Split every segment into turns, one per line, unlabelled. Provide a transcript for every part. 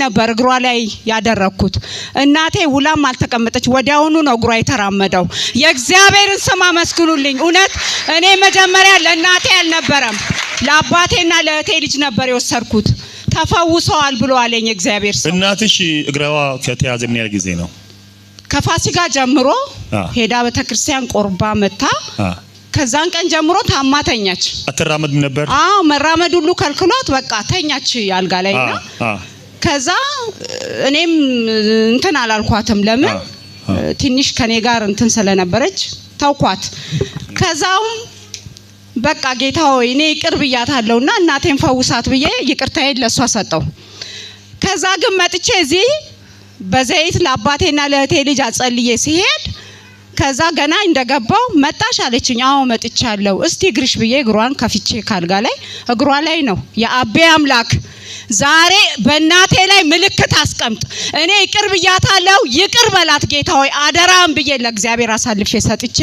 ነበር እግሯ ላይ ያደረኩት እናቴ ውላም አልተቀመጠች ወዲያውኑ ነው እግሯ የተራመደው የእግዚአብሔርን ስም አመስግኑልኝ እውነት እኔ መጀመሪያ ለእናቴ አልነበረም ለአባቴና ለእህቴ ልጅ ነበር የወሰድኩት ተፈውሰዋል ብሎ አለኝ እግዚአብሔር ሰው
እናትሽ እግራዋ ከተያዘ ምን ያህል ጊዜ ነው
ከፋሲካ ጀምሮ ሄዳ በተክርስቲያን ቆርባ መታ ከዛን ቀን ጀምሮ ታማተኛች
አትራመድ ነበር
መራመድ ሁሉ ከልክሏት በቃ ተኛች ያልጋ ላይና ከዛ እኔም እንትን አላልኳትም ለምን ትንሽ ከኔ ጋር እንትን ስለነበረች ታውቋት ከዛው በቃ ጌታ ሆይ እኔ ይቅር ብያታለሁና እናቴን ፈውሳት ብዬ ይቅርታዬን ለሷ ሰጠው ከዛ ግን መጥቼ እዚህ በዘይት ለአባቴና ለእህቴ ልጅ አጸልዬ ሲሄድ ከዛ ገና እንደገባው መጣሽ አለችኝ አዎ መጥቻለሁ እስቲ እግርሽ ብዬ እግሯን ከፍቼ ካልጋ ላይ እግሯ ላይ ነው የአቤ አምላክ ዛሬ በእናቴ ላይ ምልክት አስቀምጥ እኔ ይቅር ብያታለሁ ይቅር በላት ጌታ ሆይ አደራም ብዬ ለእግዚአብሔር አሳልፌ ሰጥቼ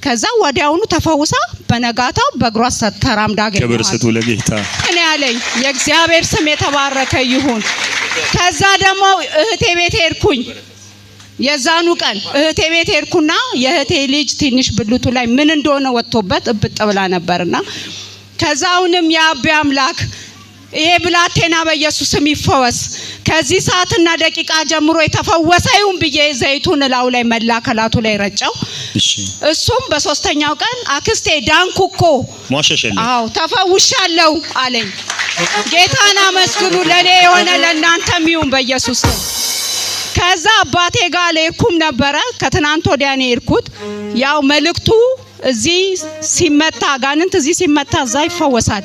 ከዛ ወዲያውኑ ተፈውሳ በነጋታው በእግሯ ተራምዳ ገኘኋት
ክብር ስጡ ለጌታ
እኔ ያለኝ የእግዚአብሔር ስም የተባረከ ይሁን ከዛ ደግሞ እህቴ ቤት ሄድኩኝ የዛኑ ቀን እህቴ ቤት ሄድኩና የእህቴ ልጅ ትንሽ ብልቱ ላይ ምን እንደሆነ ወጥቶበት እብጥ ብላ ነበርና ከዛውንም የአቤ አምላክ ይሄ ብላቴና በኢየሱስ ስም ይፈወስ ከዚህ ሰዓትና ደቂቃ ጀምሮ የተፈወሰ ይሁን ብዬ ዘይቱን ላው ላይ መላከላቱ ላይ ረጨው እሱም በሶስተኛው ቀን አክስቴ ዳንኩኮ
ማሸሸለ
ተፈውሻለሁ አለኝ ጌታና መስግኑ ለኔ የሆነ ለእናንተም ይሁን በኢየሱስ ስም ከዛ አባቴ ጋር ለይኩም ነበር ከትናንት ወዲያ ነው የርኩት ያው መልእክቱ እዚህ ሲመታ ጋንንት እዚህ ሲመታ እዛ ይፈወሳል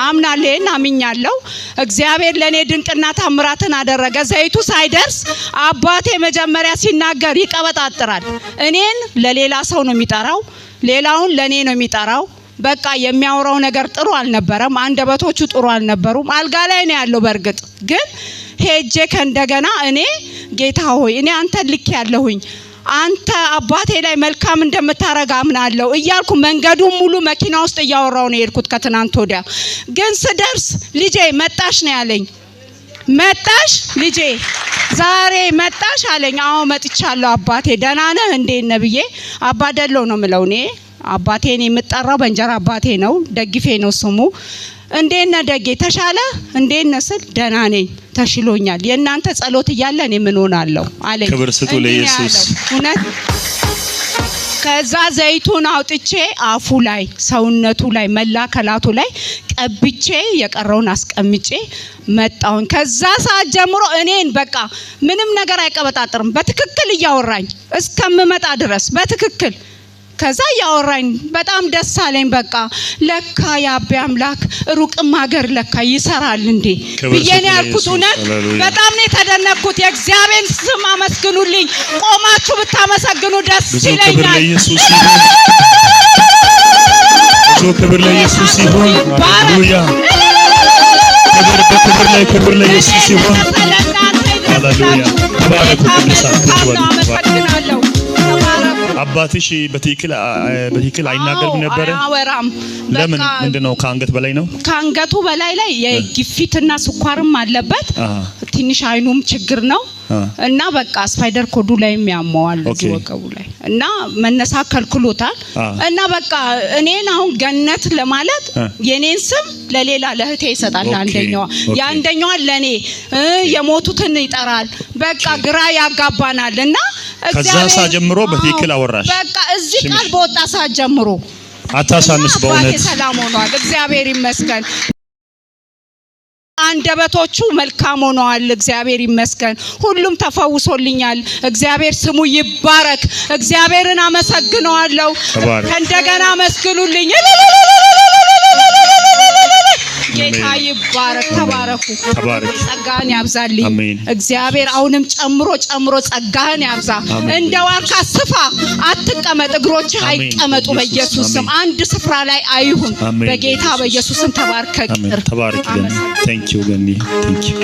አምናለሁ አምኛለሁ እግዚአብሔር ለኔ ድንቅና ታምራትን አደረገ ዘይቱ ሳይደርስ አባቴ መጀመሪያ ሲናገር ይቀበጣጥራል እኔን ለሌላ ሰው ነው የሚጠራው ሌላውን ለኔ ነው የሚጠራው በቃ የሚያወራው ነገር ጥሩ አልነበረም አንደበቶቹ ጥሩ አልነበሩም አልጋ ላይ ነው ያለው በርግጥ ግን ሄጄ ከእንደገና እኔ ጌታ ሆይ እኔ አንተ ልክ ያለሁኝ አንተ አባቴ ላይ መልካም እንደምታረጋ አምናለሁ እያልኩ መንገዱን ሙሉ መኪና ውስጥ እያወራው ነው የሄድኩት ከትናንት ወዲያ ግን ስደርስ ልጄ መጣሽ ነው ያለኝ መጣሽ ልጄ ዛሬ መጣሽ አለኝ አዎ መጥቻለሁ አባቴ ደህና ነህ እንዴ ነብዬ አባደለው ነው ምለው እኔ አባቴን የምጠራው በእንጀራ አባቴ ነው ደግፌ ነው ስሙ እንዴነ ደጌ ተሻለ እንዴነ ስል ደህና ነኝ ተሽሎኛል የእናንተ ጸሎት ይያለ እኔ ምን ሆናለሁ አለኝ
ክብር ስጡ ለኢየሱስ
እውነት ከዛ ዘይቱን አውጥቼ አፉ ላይ ሰውነቱ ላይ መላከላቱ ላይ ቀብቼ የቀረውን አስቀምጬ መጣውን ከዛ ሰዓት ጀምሮ እኔን በቃ ምንም ነገር አይቀበጣጥርም በትክክል ያወራኝ እስከምመጣ ድረስ በትክክል ከዛ ያወራኝ በጣም ደስ አለኝ በቃ ለካ ያቤ አምላክ ሩቅም ሀገር ለካ ይሰራል እንዴ ብዬኔ ያልኩት እውነት በጣም ነው የተደነቅኩት የእግዚአብሔር ስም አመስግኑልኝ ቆማችሁ ብታመሰግኑ ደስ ይለኛል
ክብር ለኢየሱስ ይሁን ሃሌሉያ ክብር ለኢየሱስ ይሁን ሃሌሉያ ተባረኩ ቅዱሳን ተባረኩ አባትሽ በትክክል አይናገርም ነበር
አወራም
ለምን ምንድነው ካንገት በላይ ነው
ካንገቱ በላይ ላይ የግፊትና ስኳርም አለበት ትንሽ አይኑም ችግር ነው እና በቃ ስፓይደር ኮዱ ላይም ያመዋል ወገቡ ላይ እና መነሳት ከልክሎታል እና በቃ እኔን አሁን ገነት ለማለት የኔን ስም ለሌላ ለህቴ ይሰጣል አንደኛዋ ለኔ የሞቱትን ይጠራል በቃ ግራ ያጋባናልና
ከዛ ሰዓት ጀምሮ በትክክል አወራሽ
በቃ እዚህ ቃል በወጣ ሰዓት ጀምሮ
አታሳንስ በእውነት
ሰላም ሆኗል እግዚአብሔር ይመስገን አንደበቶቹ መልካም ሆነዋል እግዚአብሔር ይመስገን ሁሉም ተፈውሶልኛል እግዚአብሔር ስሙ ይባረክ እግዚአብሔርን አመሰግነዋለሁ ከእንደገና መስግኑልኝ ጌታ ይባረክ ተባረኩ ጸጋን ያብዛልኝ እግዚአብሔር አሁንም ጨምሮ ጸጋን ያብዛ እንደ ዋርካ ስፋ አትቀመጥ እግሮች አይቀመጡ በኢየሱስ ስም አንድ ስፍራ ላይ አይሁን በጌታ በኢየሱስ ስም ተባረክ
Thank you ገኒ Thank you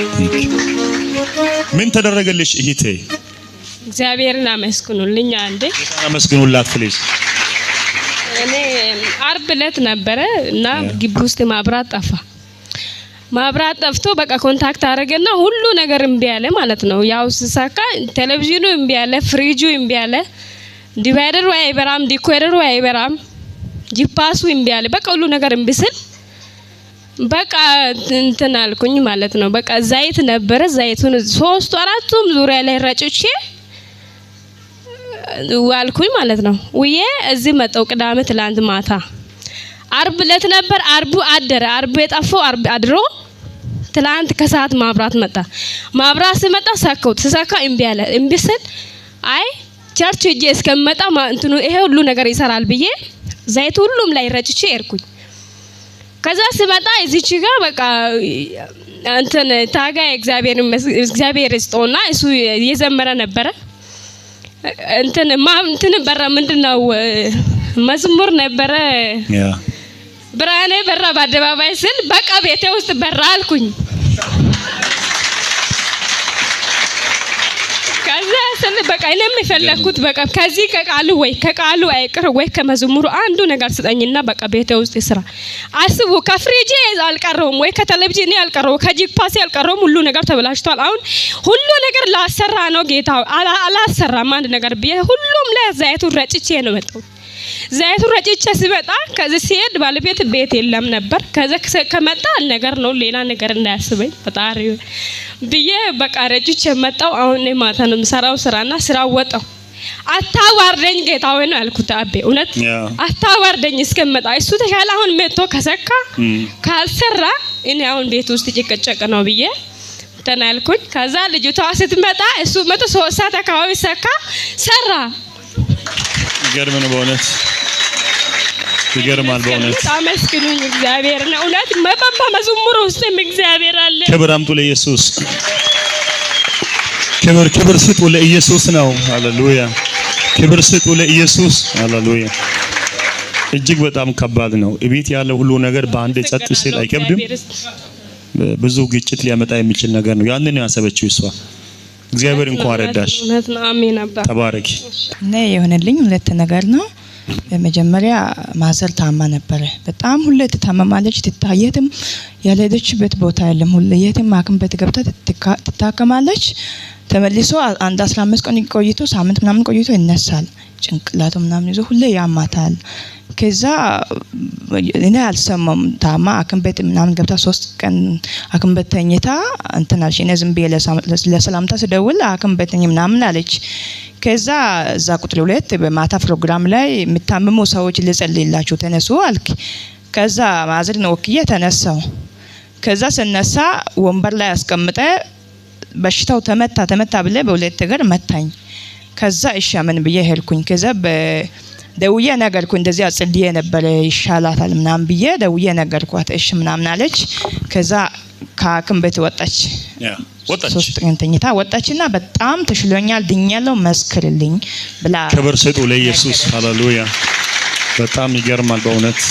ምን ተደረገልሽ እህቴ
እግዚአብሔርን አመስግኑልኝ አንዴ
አመስግኑላት ፕሊዝ
እኔ አርብ ዕለት ነበረ እና ግቢ ውስጥ ማብራት ጠፋ ማብራት ጠፍቶ በቃ ኮንታክት አደረገና ሁሉ ነገር እምቢ አለ ማለት ነው። ያው ስሳካ ቴሌቪዥኑ እምቢ አለ፣ ፍሪጁ እምቢ አለ፣ ዲቫይደሩ አይበራም፣ ዲኮደሩ አይበራም፣ ጂፓሱ እምቢ አለ። በቃ ሁሉ ነገር እምቢ ስል በቃ እንትን አልኩኝ ማለት ነው። በቃ ዘይት ነበረ፣ ዘይቱን 3 4ቱም ዙሪያ ላይ ረጭቼ ዋልኩኝ ማለት ነው። ውዬ እዚህ መጣው ቅዳሜ ትላንት ማታ አርብ ዕለት ነበር። አርቡ አደረ። አርቡ የጠፋው አርብ አድሮ ትላንት ከሰዓት ማብራት መጣ። ማብራት ሲመጣ ሰካሁት። ስሰካ እምቢ አለ። እምቢ ስል አይ ቸርች ሄጄ እስከመጣ እንትኑ ይሄ ሁሉ ነገር ይሰራል ብዬ ዘይት ሁሉም ላይ ረጭቼ እርኩኝ። ከዛ ሲመጣ እዚች ጋር በቃ እንትን ታጋይ እግዚአብሔር ይስጠውና እሱ እየዘመረ ነበረ። እንትን በራ ምንድነው መዝሙር ነበረ። ብርሃኔ በራ በአደባባይ ስል በቃ ቤቴ ውስጥ በራ አልኩኝ። ከዛ ስል በቃ እኔም የፈለኩት በቃ ከዚህ ከቃሉ አይቅር ወይ ከመዝሙሩ አንዱ ነገር ስጠኝና በቃ ቤቴ ውስጥ ይስራ። አስቡ ከፍሪጄ አልቀረውም ወይ ከቴሌቪዥን አልቀረው ከጂፓስ አልቀረውም። ሁሉ ነገር ተበላሽቷል። አሁን ሁሉ ነገር ላሰራ ነው ጌታ አላሰራም አንድ ነገር ብዬ ሁሉም ላይ ዘይቱን ረጭቼ ነው መጣው። ዘይቱን ረጭቼ ሲመጣ ከዚህ ሲሄድ ባለቤት ቤት የለም ነበር። ከዛ ከመጣ ነገር ነው ሌላ ነገር እንዳያስበኝ ፈጣሪ ብዬ በቃ ረጭቼ መጣው። አሁን ማታ ነው የምሰራው ስራና ስራው ወጣው። አታዋርደኝ ጌታ ሆይ ነው ያልኩት። አቤ እውነት አታዋርደኝ እስከመጣ እሱ ተሻለ። አሁን መጥቶ ከሰካ ካልሰራ እኔ አሁን ቤት ውስጥ ጭቅጭቅ ነው ብዬ ተናልኩኝ። ከዛ ልጅቷ ስትመጣ እሱ መጥቶ 3 ሰዓት አካባቢ ሰካ ሰራ።
ይገርም ነው በእውነት ይገርማል በእውነት።
አመስግኑኝ እግዚአብሔር ነው እውነት መዝሙር ውስጥም እግዚአብሔር አለ።
ክብር አምጡ ለኢየሱስ። ክብር ስጡ ለኢየሱስ ነው። ሃሌሉያ። ክብር ስጡ ለኢየሱስ። ሃሌሉያ። እጅግ በጣም ከባድ ነው። እቤት ያለው ሁሉ ነገር በአንድ ጸጥ ሲል አይከብድም? ብዙ ግጭት ሊያመጣ የሚችል ነገር ነው። ያንን ያሰበችው እሷ። እግዚአብሔር እንኳን ረዳሽ።
አሜን አባ
ተባረክ። እና የሆነልኝ 2 ነገር ነው። በመጀመሪያ ማዘር ታማ ነበረ። በጣም ሁሌ ትታመማለች። ትታየትም ያለደችበት ቦታ የለም። ሁሌ የትም ሐኪም ቤት ገብታ ትታከማለች። ተመልሶ 15 ቀን ቆይቶ ሳምንት ምናምን ቆይቶ ይነሳል። ጭንቅላቱ ምናምን ይዞ ሁሌ ያማታል። ከዛ እኔ አልሰማም። ታማ ሐኪም ቤት ምናምን ገብታ 3 ቀን ሐኪም ቤት ተኝታ እንትናልሽ እኔ ዝም ብዬ ለሰላምታ ስደውል ሐኪም ቤት ተኝ ምናምን አለች። ከዛ እዛ ቁጥር 2 በማታ ፕሮግራም ላይ የምታመሙ ሰዎች ልጸልይላችሁ ተነሱ አልክ። ከዛ ማዘር ነው ወክዬ ተነሳው። ከዛ ስነሳ ወንበር ላይ አስቀምጠ በሽታው ተመታ ብለ በሁለት እግር መታኝ። ከዛ እሺ ምን ብዬ ሄልኩኝ። ከዛ ደውዬ ነገርኩ እንደዚህ አጽልዬ ነበር ይሻላታል ምናምን ብዬ ደውዬ ነገርኳት። እሺ ምናምን አለች። ከዛ ከሐኪም ቤት ወጣች። 3 ቀን ተኝታ ወጣችና በጣም ተሽሎኛል ድኛለሁ መስክርልኝ ብላ።
ክብር ስጡ ለኢየሱስ። ሃሌሉያ። በጣም ይገርማል በእውነት።